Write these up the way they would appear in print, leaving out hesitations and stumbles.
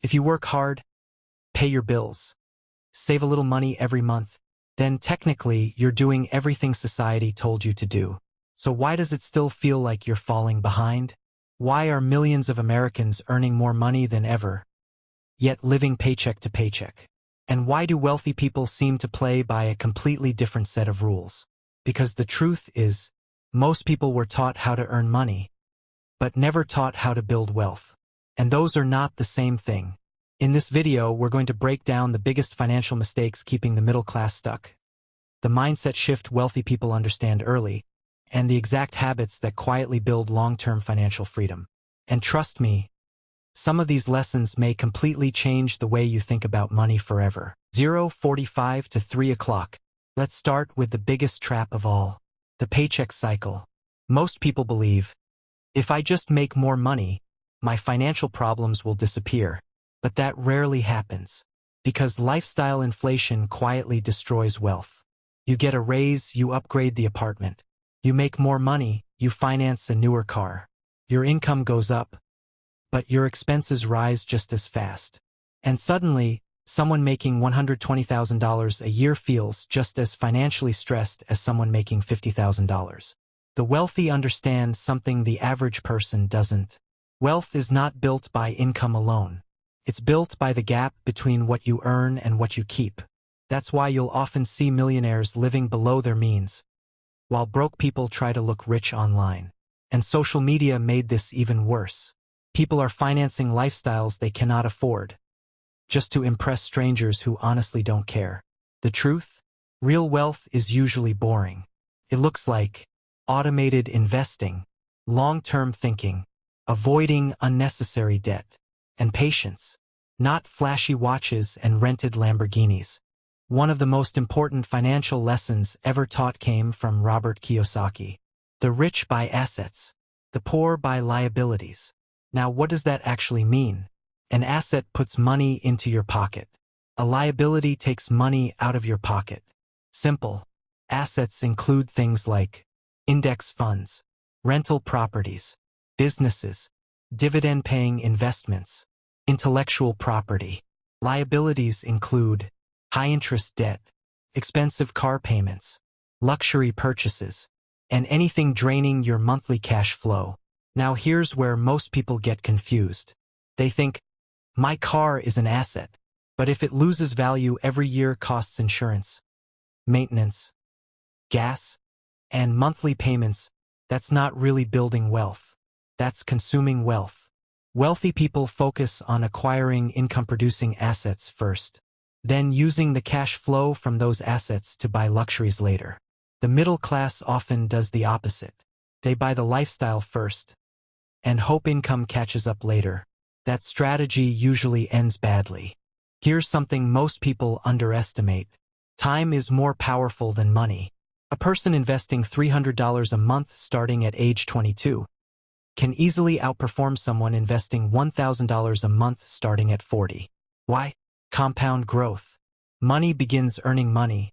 If you work hard, pay your bills, save a little money every month, then technically you're doing everything society told you to do. So why does it still feel like you're falling behind? Why are millions of Americans earning more money than ever, yet living paycheck to paycheck? And why do wealthy people seem to play by a completely different set of rules? Because the truth is, most people were taught how to earn money, but never taught how to build wealth. And those are not the same thing. In this video, we're going to break down the biggest financial mistakes keeping the middle class stuck, the mindset shift wealthy people understand early, and the exact habits that quietly build long-term financial freedom. And trust me, some of these lessons may completely change the way you think about money forever. 0:45 to 3 o'clock. Let's start with the biggest trap of all, the paycheck cycle. Most people believe, if I just make more money, my financial problems will disappear. But that rarely happens, because lifestyle inflation quietly destroys wealth. You get a raise, you upgrade the apartment. You make more money, you finance a newer car. Your income goes up, but your expenses rise just as fast. And suddenly, someone making $120,000 a year feels just as financially stressed as someone making $50,000. The wealthy understand something the average person doesn't. Wealth is not built by income alone. It's built by the gap between what you earn and what you keep. That's why you'll often see millionaires living below their means, while broke people try to look rich online. And social media made this even worse. People are financing lifestyles they cannot afford, just to impress strangers who honestly don't care. The truth? Real wealth is usually boring. It looks like automated investing, long-term thinking, avoiding unnecessary debt, and patience, not flashy watches and rented Lamborghinis. One of the most important financial lessons ever taught came from Robert Kiyosaki. The rich buy assets, the poor buy liabilities. Now, what does that actually mean? An asset puts money into your pocket. A liability takes money out of your pocket. Simple. Assets include things like index funds, rental properties, businesses, dividend-paying investments, intellectual property. Liabilities include high-interest debt, expensive car payments, luxury purchases, and anything draining your monthly cash flow. Now here's where most people get confused. They think, my car is an asset, but if it loses value every year costs insurance, maintenance, gas, and monthly payments, that's not really building wealth. That's consuming wealth. Wealthy people focus on acquiring income-producing assets first, then using the cash flow from those assets to buy luxuries later. The middle class often does the opposite. They buy the lifestyle first, and hope income catches up later. That strategy usually ends badly. Here's something most people underestimate. Time is more powerful than money. A person investing $300 a month starting at age 22 can easily outperform someone investing $1,000 a month starting at 40. Why? Compound growth. Money begins earning money,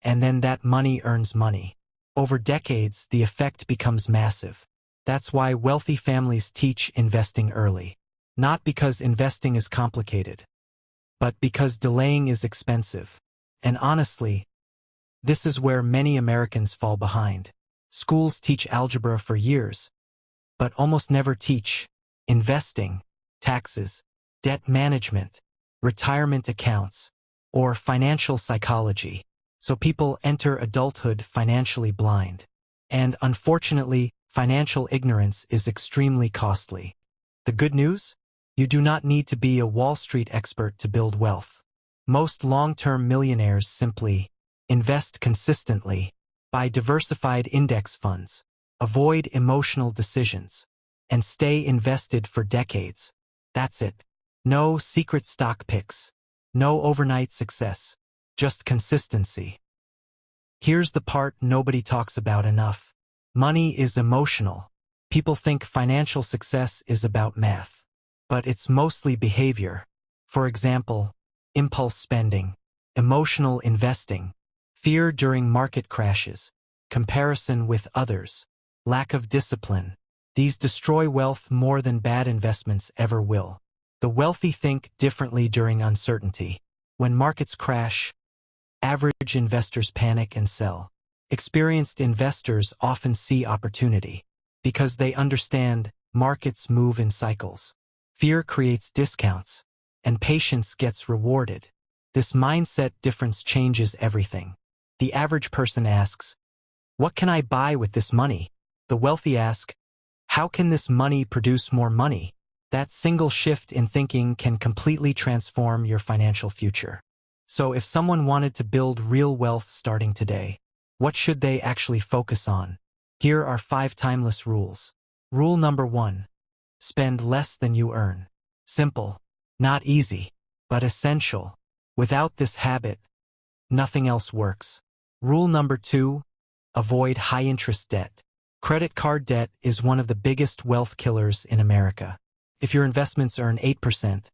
and then that money earns money. Over decades, the effect becomes massive. That's why wealthy families teach investing early. Not because investing is complicated, but because delaying is expensive. And honestly, this is where many Americans fall behind. Schools teach algebra for years, but almost never teach investing, taxes, debt management, retirement accounts, or financial psychology. So people enter adulthood financially blind. And unfortunately, financial ignorance is extremely costly. The good news? You do not need to be a Wall Street expert to build wealth. Most long-term millionaires simply invest consistently, buy diversified index funds, avoid emotional decisions, and stay invested for decades. That's it. No secret stock picks, no overnight success, just consistency. Here's the part nobody talks about enough. Money is emotional. People think financial success is about math, but it's mostly behavior. For example, impulse spending, emotional investing, fear during market crashes, comparison with others, lack of discipline. These destroy wealth more than bad investments ever will. The wealthy think differently during uncertainty. When markets crash, average investors panic and sell. Experienced investors often see opportunity because they understand markets move in cycles. Fear creates discounts, and patience gets rewarded. This mindset difference changes everything. The average person asks, "What can I buy with this money?" The wealthy ask, "How can this money produce more money?" That single shift in thinking can completely transform your financial future. So if someone wanted to build real wealth starting today, what should they actually focus on? Here are 5 timeless rules. Rule number 1. Spend less than you earn. Simple, not easy, but essential. Without this habit, nothing else works. Rule number 2. Avoid high-interest debt. Credit card debt is one of the biggest wealth killers in America. If your investments earn 8%,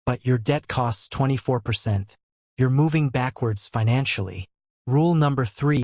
but your debt costs 24%, you're moving backwards financially. Rule number 3.